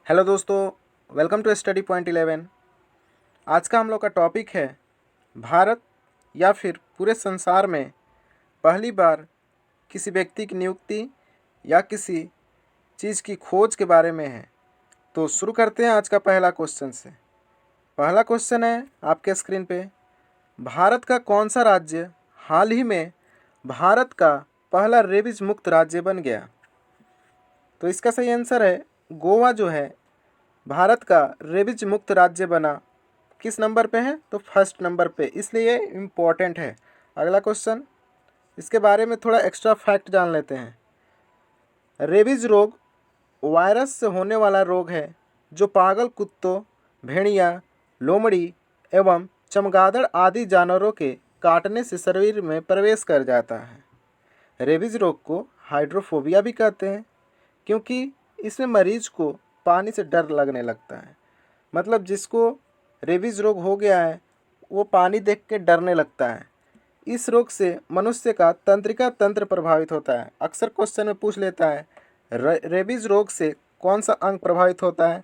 Hello दोस्तों, welcome to study point 11। आज का हम लोग का टॉपिक है भारत या फिर पूरे संसार में पहली बार किसी व्यक्ति की नियुक्ति या किसी चीज़ की खोज के बारे में है। तो शुरू करते हैं आज का पहला क्वेश्चन से। पहला क्वेश्चन है आपके स्क्रीन पे, भारत का कौन सा राज्य हाल ही में भारत का पहला रेबीज मुक्त राज्य बन गया? तो इसका सही आंसर है गोवा जो है भारत का रेबीज मुक्त राज्य बना। किस नंबर पे है? तो फर्स्ट नंबर पे, इसलिए ये इम्पोर्टेंट है। अगला क्वेश्चन, इसके बारे में थोड़ा एक्स्ट्रा फैक्ट जान लेते हैं। रेबीज रोग वायरस से होने वाला रोग है जो पागल कुत्तों, भेड़िया, लोमड़ी एवं चमगादड़ आदि जानवरों के काटने से शरीर में प्रवेश कर जाता है। रेबीज रोग को हाइड्रोफोबिया भी कहते हैं क्योंकि इसमें मरीज को पानी से डर लगने लगता है। मतलब जिसको रेबीज रोग हो गया है वो पानी देख के डरने लगता है। इस रोग से मनुष्य का तंत्रिका तंत्र प्रभावित होता है। अक्सर क्वेश्चन में पूछ लेता है रेबीज रोग से कौन सा अंग प्रभावित होता है?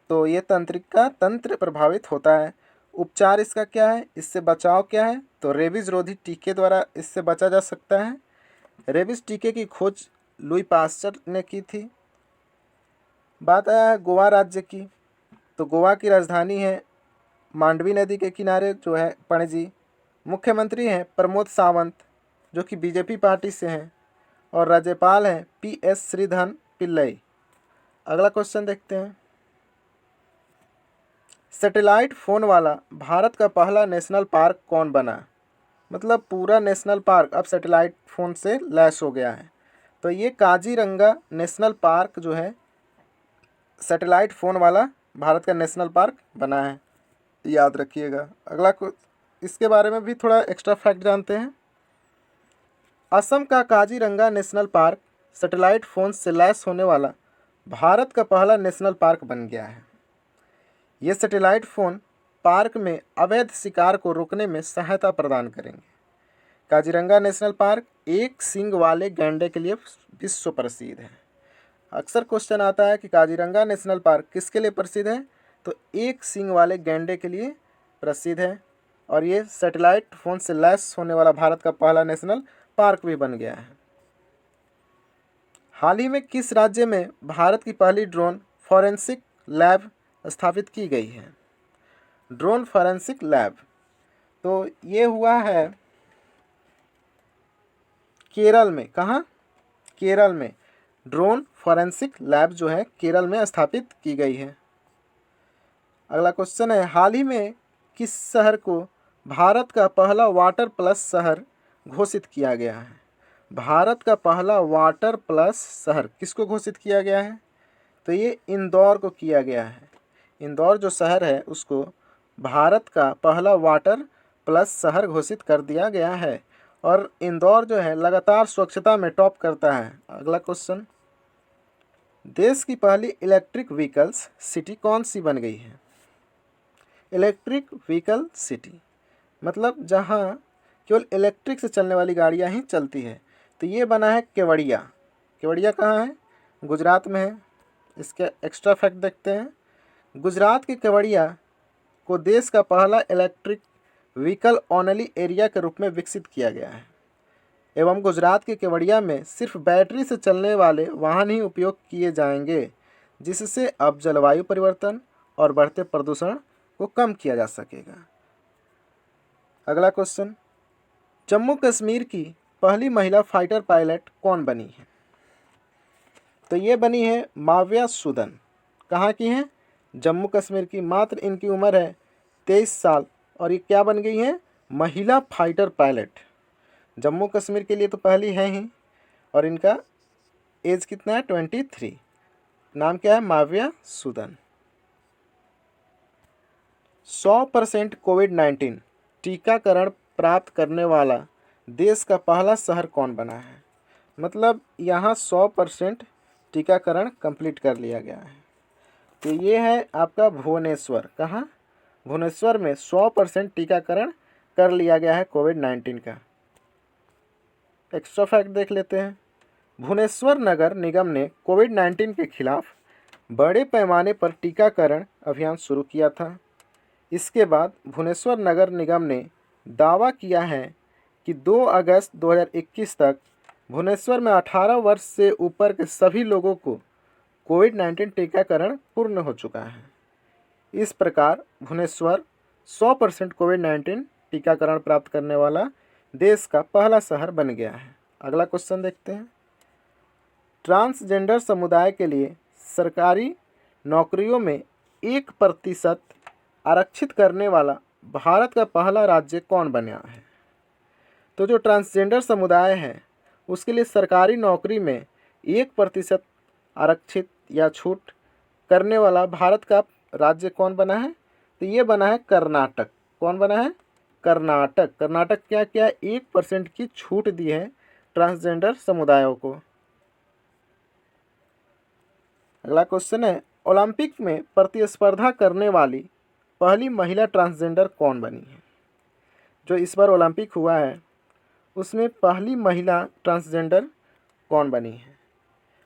तो ये तंत्रिका तंत्र प्रभावित होता है। उपचार इसका क्या है? इससे बचाव क्या है? तो रेबीज रोधी टीके द्वारा इससे बचा जा सकता है। रेबीज टीके की खोज लुई पास्चर ने की थी। बात आया है गोवा राज्य की, तो गोवा की राजधानी है मांडवी नदी के किनारे जो है पणजी। मुख्यमंत्री हैं प्रमोद सावंत जो कि बीजेपी पार्टी से हैं, और राज्यपाल हैं पीएस श्रीधरन पिल्लई। अगला क्वेश्चन देखते हैं। सैटेलाइट फ़ोन वाला भारत का पहला नेशनल पार्क कौन बना? मतलब पूरा नेशनल पार्क अब सैटेलाइट फ़ोन से लैस हो गया है। तो ये काजीरंगा नेशनल पार्क जो है सैटेलाइट फ़ोन वाला भारत का नेशनल पार्क बना है, याद रखिएगा। अगला इसके बारे में भी थोड़ा एक्स्ट्रा फैक्ट जानते हैं। असम का Kaziranga national park satellite phone से लैस होने वाला भारत का पहला नेशनल पार्क बन गया है। ये सैटेलाइट फ़ोन पार्क में अवैध शिकार को रोकने में सहायता प्रदान करेंगे। काजीरंगा नेशनल पार्क एक सींग वाले गैंडे के लिए विश्व प्रसिद्ध है। अक्सर क्वेश्चन आता है कि काजीरंगा नेशनल पार्क किसके लिए प्रसिद्ध है? तो एक सींग वाले गैंडे के लिए प्रसिद्ध है, और ये सैटेलाइट फ़ोन से लैस होने वाला भारत का पहला नेशनल पार्क भी बन गया है। हाल ही में किस राज्य में भारत की पहली ड्रोन फॉरेंसिक लैब स्थापित की गई है? ड्रोन फॉरेंसिक लैब तो ये हुआ है केरल में। कहाँ? केरल में ड्रोन फॉरेंसिक लैब जो है केरल में स्थापित की गई है। अगला क्वेश्चन है, हाल ही में किस शहर को भारत का पहला वाटर प्लस शहर घोषित किया गया है? भारत का पहला वाटर प्लस शहर किसको घोषित किया गया है? तो ये इंदौर को किया गया है। इंदौर जो शहर है उसको भारत का पहला वाटर प्लस शहर घोषित कर दिया गया है, और इंदौर जो है लगातार स्वच्छता में टॉप करता है। अगला क्वेश्चन, देश की पहली इलेक्ट्रिक व्हीकल्स सिटी कौन सी बन गई है? इलेक्ट्रिक व्हीकल सिटी मतलब जहाँ केवल इलेक्ट्रिक से चलने वाली गाड़ियाँ ही चलती है। तो ये बना है केवड़िया। केवड़िया कहाँ है? गुजरात में है। इसके एक्स्ट्रा फैक्ट देखते हैं। गुजरात के केवड़िया को देश का पहला इलेक्ट्रिक व्हीकल ओनली एरिया के रूप में विकसित किया गया है, एवं गुजरात के केवड़िया में सिर्फ बैटरी से चलने वाले वाहन ही उपयोग किए जाएंगे, जिससे अब जलवायु परिवर्तन और बढ़ते प्रदूषण को कम किया जा सकेगा। अगला क्वेश्चन, जम्मू कश्मीर की पहली महिला फाइटर पायलट कौन बनी है? तो ये बनी है माव्या सूदन। कहाँ की हैं? जम्मू कश्मीर की। मात्र इनकी उम्र है 23 साल, और ये क्या बन गई हैं? महिला फाइटर पायलट। जम्मू कश्मीर के लिए तो पहली है ही, और इनका एज कितना है? 23। नाम क्या है? माव्या सूदन। 100% कोविड-19 टीकाकरण प्राप्त करने वाला देश का पहला शहर कौन बना है? मतलब यहाँ 100% टीकाकरण कंप्लीट कर लिया गया है। तो ये है आपका भुवनेश्वर। कहाँ? भुवनेश्वर में 100% टीकाकरण कर लिया गया है कोविड-19 का। एक्स्ट्रा फैक्ट देख लेते हैं। भुवनेश्वर नगर निगम ने कोविड-19 के खिलाफ बड़े पैमाने पर टीकाकरण अभियान शुरू किया था। इसके बाद भुवनेश्वर नगर निगम ने दावा किया है कि 2 अगस्त 2021 तक भुवनेश्वर में 18 वर्ष से ऊपर के सभी लोगों को कोविड-19 टीकाकरण पूर्ण हो चुका है। इस प्रकार भुवनेश्वर 100% कोविड-19 टीकाकरण प्राप्त करने वाला देश का पहला शहर बन गया है। अगला क्वेश्चन देखते हैं। ट्रांसजेंडर समुदाय के लिए सरकारी नौकरियों में 1% आरक्षित करने वाला भारत का पहला राज्य कौन बना है? तो जो ट्रांसजेंडर समुदाय है उसके लिए सरकारी नौकरी में 1% आरक्षित या छूट करने वाला भारत का राज्य कौन बना है? तो ये बना है कर्नाटक। कौन बना है? कर्नाटक। कर्नाटक क्या क्या 1% की छूट दी है ट्रांसजेंडर समुदायों को। अगला क्वेश्चन है, ओलंपिक में प्रतिस्पर्धा करने वाली पहली महिला ट्रांसजेंडर कौन बनी है? जो इस बार ओलंपिक हुआ है उसमें पहली महिला ट्रांसजेंडर कौन बनी है?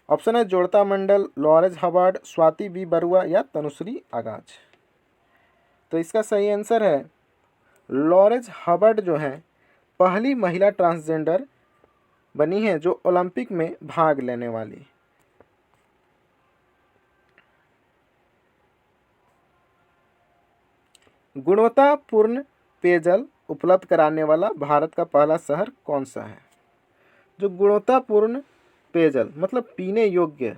ऑप्शन है जोड़ता मंडल, लॉरेंस हबार्ड, स्वाति बी बरुआ या तनुश्री आगाज। तो इसका सही आंसर है लॉरेंस हबार्ड जो है पहली महिला ट्रांसजेंडर बनी है जो ओलंपिक में भाग लेने वाली। गुणवत्तापूर्ण पेयजल उपलब्ध कराने वाला भारत का पहला शहर कौन सा है? जो गुणवत्तापूर्ण पेयजल मतलब पीने योग्य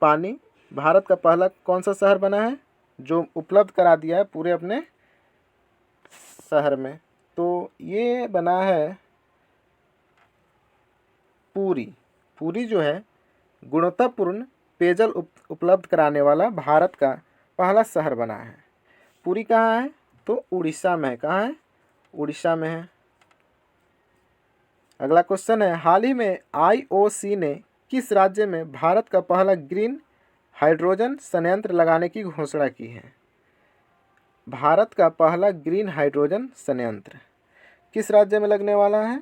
पानी भारत का पहला कौन सा शहर बना है जो उपलब्ध करा दिया है पूरे अपने शहर में? तो ये बना है पुरी। पुरी जो है गुणवत्तापूर्ण पेयजल उपलब्ध कराने वाला भारत का पहला शहर बना है। पुरी कहाँ है? तो उड़ीसा में है। कहाँ है? उड़ीसा में है। अगला क्वेश्चन है, हाल ही में आईओसी ने किस राज्य में भारत का पहला ग्रीन हाइड्रोजन संयंत्र लगाने की घोषणा की है? भारत का पहला ग्रीन हाइड्रोजन संयंत्र किस राज्य में लगने वाला है?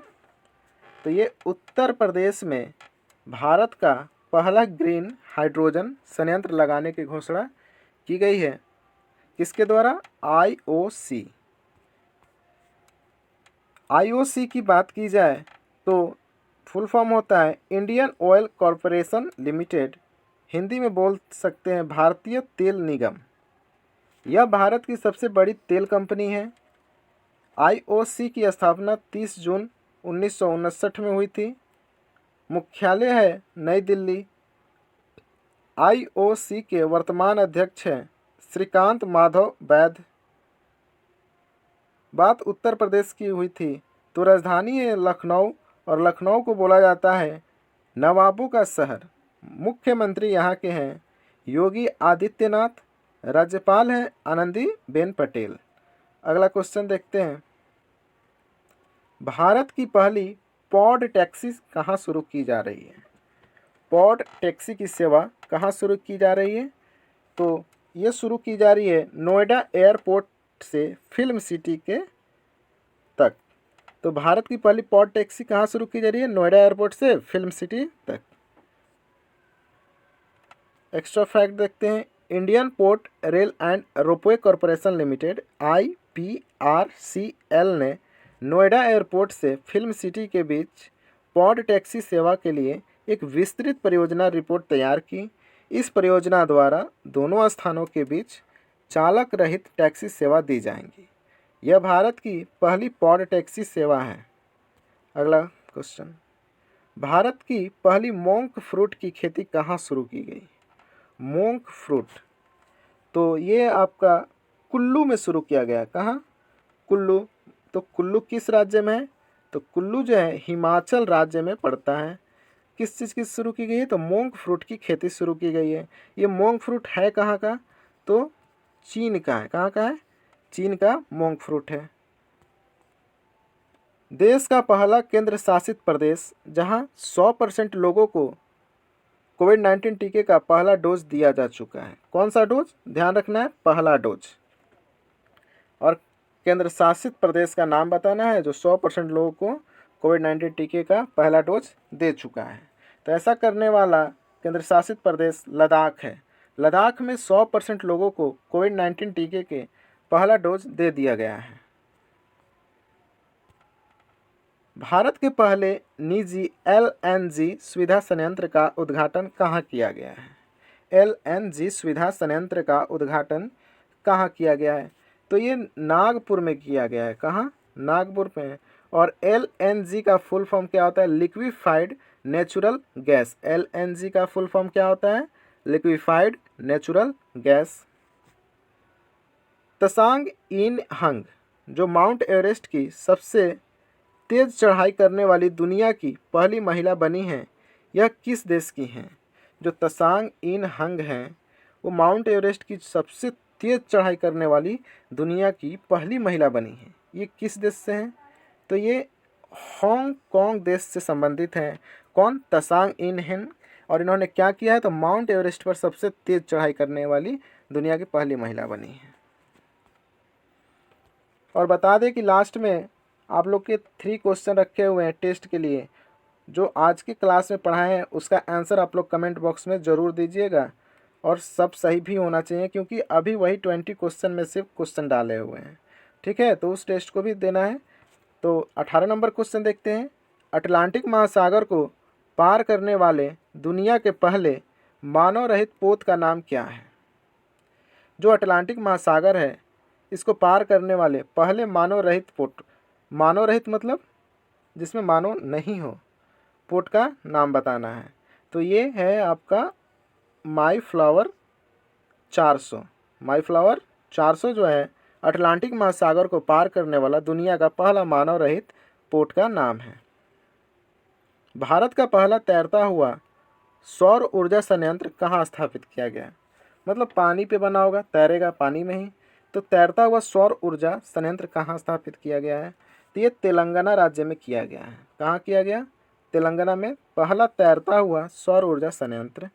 तो ये उत्तर प्रदेश में भारत का पहला ग्रीन हाइड्रोजन संयंत्र लगाने की घोषणा की गई है। किसके द्वारा? आईओसी। आईओसी की बात की जाए तो फुल फॉर्म होता है Indian oil corporation limited. Hindi में बोल सकते हैं भारतीय तेल निगम। यह भारत की सबसे बड़ी तेल कंपनी है। आईओसी की स्थापना 30 जून 1959 में हुई थी। मुख्यालय है नई दिल्ली। आईओसी के वर्तमान अध्यक्ष हैं श्रीकांत माधव वैद्य। बात उत्तर प्रदेश की हुई थी तो राजधानी है लखनऊ और लखनऊ को बोला जाता है नवाबों का शहर। मुख्यमंत्री यहाँ के हैं योगी आदित्यनाथ। राज्यपाल हैं आनंदीबेन पटेल। अगला क्वेश्चन देखते हैं, भारत की पहली पॉड टैक्सी कहाँ शुरू की जा रही है? पॉड टैक्सी की सेवा कहाँ शुरू की जा रही है? तो ये शुरू की जा रही है नोएडा एयरपोर्ट से फिल्म सिटी के तक। तो भारत की पहली पॉड टैक्सी कहाँ शुरू की जा रही है? नोएडा एयरपोर्ट से फिल्म सिटी तक। एक्स्ट्रा फैक्ट देखते हैं, Indian port rail and ropeway corporation limited IPRCL ने नोएडा एयरपोर्ट से फिल्म सिटी के बीच पॉड टैक्सी सेवा के लिए एक विस्तृत परियोजना रिपोर्ट तैयार की। इस परियोजना द्वारा दोनों स्थानों के बीच चालक रहित टैक्सी सेवा दी जाएंगी। यह भारत की पहली पॉड टैक्सी सेवा है। अगला क्वेश्चन, भारत की पहली मोंक फ्रूट की खेती कहाँ शुरू की गई? मोंक फ्रूट तो ये आपका कुल्लू में शुरू किया गया। कहाँ? कुल्लू। तो कुल्लू किस राज्य में है? तो कुल्लू जो है हिमाचल राज्य में पड़ता है। किस चीज़ की शुरू की गई है? तो मोंक फ्रूट की खेती शुरू की गई है। ये मोंक फ्रूट है कहाँ का? तो चीन का है। कहाँ का है? चीन का मोंक फ्रूट है। देश का पहला केंद्र शासित प्रदेश जहां 100% लोगों को कोविड-19 टीके का पहला डोज दिया जा चुका है। कौन सा डोज? ध्यान रखना है, पहला डोज। और केंद्र शासित प्रदेश का नाम बताना है जो 100% लोगों को कोविड-19 टीके का पहला डोज दे चुका है। तो ऐसा करने वाला केंद्र शासित प्रदेश लद्दाख है। लद्दाख में 100% लोगों को कोविड-19 टीके के पहला डोज दे दिया गया है। भारत के पहले निजी एलएनजी सुविधा संयंत्र का उद्घाटन कहाँ किया गया है? एलएनजी सुविधा संयंत्र का उद्घाटन कहाँ किया गया है? तो ये नागपुर में किया गया है। कहाँ? नागपुर में। और एलएनजी का फुल फॉर्म क्या होता है? Liquefied natural gas. एलएनजी का फुल फॉर्म क्या होता है? Liquefied natural gas. तसांग इन हंग जो माउंट एवरेस्ट की सबसे तेज चढ़ाई करने वाली दुनिया की पहली महिला बनी हैं, यह किस देश की हैं? जो तसांग इन हंग हैं वो माउंट एवरेस्ट की सबसे तेज चढ़ाई करने वाली दुनिया की पहली महिला बनी हैं। ये किस देश से हैं? तो ये हांगकांग देश से संबंधित हैं। कौन? तसांग इन हंग। और इन्होंने क्या किया है? तो माउंट एवरेस्ट पर सबसे तेज चढ़ाई करने वाली दुनिया की पहली महिला बनी है। और बता दें कि लास्ट में आप लोग के 3 क्वेश्चन रखे हुए हैं टेस्ट के लिए, जो आज की क्लास में पढ़ाए हैं उसका आंसर आप लोग कमेंट बॉक्स में ज़रूर दीजिएगा। और सब सही भी होना चाहिए, क्योंकि अभी वही 20 क्वेश्चन में सिर्फ क्वेश्चन डाले हुए हैं। ठीक है, तो उस टेस्ट को भी देना है। तो 18 नंबर क्वेश्चन देखते हैं। अटलांटिक महासागर को पार करने वाले दुनिया के पहले मानव रहित पोत का नाम क्या है? जो अटलांटिक महासागर है इसको पार करने वाले पहले मानव रहित पोत, मानव रहित मतलब जिसमें मानव नहीं हो, पोत का नाम बताना है। तो ये है आपका माईफ्लावर 400। माईफ्लावर 400 जो है अटलांटिक महासागर को पार करने वाला दुनिया का पहला मानव रहित पोत का नाम है। भारत का पहला तैरता हुआ सौर ऊर्जा संयंत्र कहाँ स्थापित किया गया? मतलब पानी पे बना होगा, तैरेगा पानी में ही। तो तैरता हुआ सौर ऊर्जा संयंत्र कहाँ स्थापित किया गया है? तो ये तेलंगाना राज्य में किया गया है। कहाँ किया गया? तेलंगाना में पहला तैरता हुआ सौर ऊर्जा संयंत्र।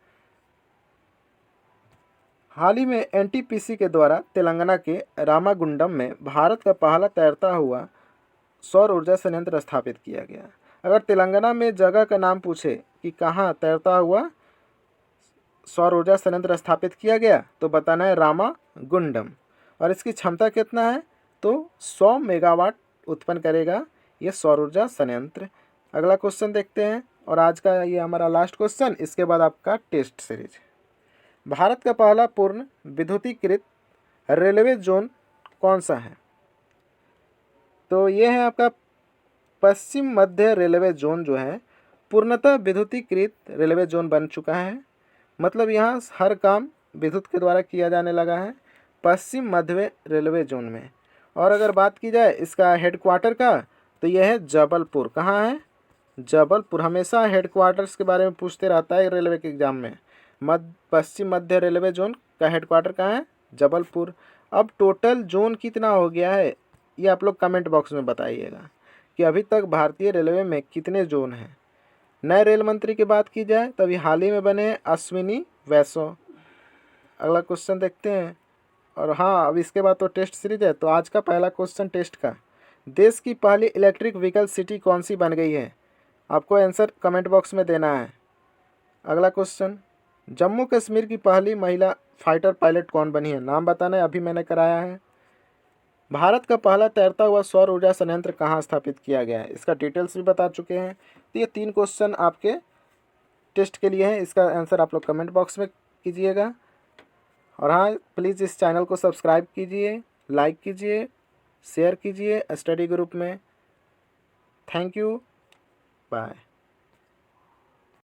हाल ही में एनटीपीसी के द्वारा तेलंगाना के रामागुंडम में भारत का पहला तैरता हुआ सौर ऊर्जा संयंत्र स्थापित किया गया। अगर तेलंगाना में जगह का नाम पूछे कि कहाँ तैरता हुआ सौर ऊर्जा संयंत्र स्थापित किया गया, तो बताना है रामागुंडम। और इसकी क्षमता कितना है? तो 100 मेगावाट उत्पन्न करेगा ये सौर ऊर्जा संयंत्र। अगला क्वेश्चन देखते हैं, और आज का ये हमारा लास्ट क्वेश्चन, इसके बाद आपका टेस्ट सीरीज। भारत का पहला पूर्ण विद्युतीकृत रेलवे जोन कौन सा है? तो ये है आपका पश्चिम मध्य रेलवे जोन, जो है पूर्णतः विद्युतीकृत रेलवे जोन बन चुका है। मतलब यहाँ हर काम विद्युत के द्वारा किया जाने लगा है पश्चिम मध्य रेलवे जोन में। और अगर बात की जाए इसका हेडक्वार्टर का, तो यह है जबलपुर। कहाँ है? जबलपुर। हमेशा हेडक्वार्टर्स के बारे में पूछते रहता है रेलवे के एग्जाम में। पश्चिम मध्य रेलवे जोन का हेडक्वार्टर कहाँ है? जबलपुर। अब टोटल जोन कितना हो गया है ये आप लोग कमेंट बॉक्स में बताइएगा कि अभी तक भारतीय रेलवे में कितने जोन हैं। नए रेल मंत्री की बात की जाए तो अभी हाल ही में बने अश्विनी वैष्णव। अगला क्वेश्चन देखते हैं। और हाँ, अब इसके बाद तो टेस्ट सीरीज है। तो आज का पहला क्वेश्चन टेस्ट का, देश की पहली इलेक्ट्रिक व्हीकल सिटी कौन सी बन गई है? आपको आंसर कमेंट बॉक्स में देना है। अगला क्वेश्चन, जम्मू कश्मीर की पहली महिला फाइटर पायलट कौन बनी है? नाम बताना है, अभी मैंने कराया है। भारत का पहला तैरता हुआ सौर ऊर्जा संयंत्र कहाँ स्थापित किया गया है? इसका डिटेल्स भी बता चुके हैं। तो ये 3 क्वेश्चन आपके टेस्ट के लिए हैं। इसका आंसर आप लोग कमेंट बॉक्स में कीजिएगा। और हाँ, प्लीज़ इस चैनल को सब्सक्राइब कीजिए, लाइक कीजिए, शेयर कीजिए स्टडी ग्रुप में। Thank you, bye.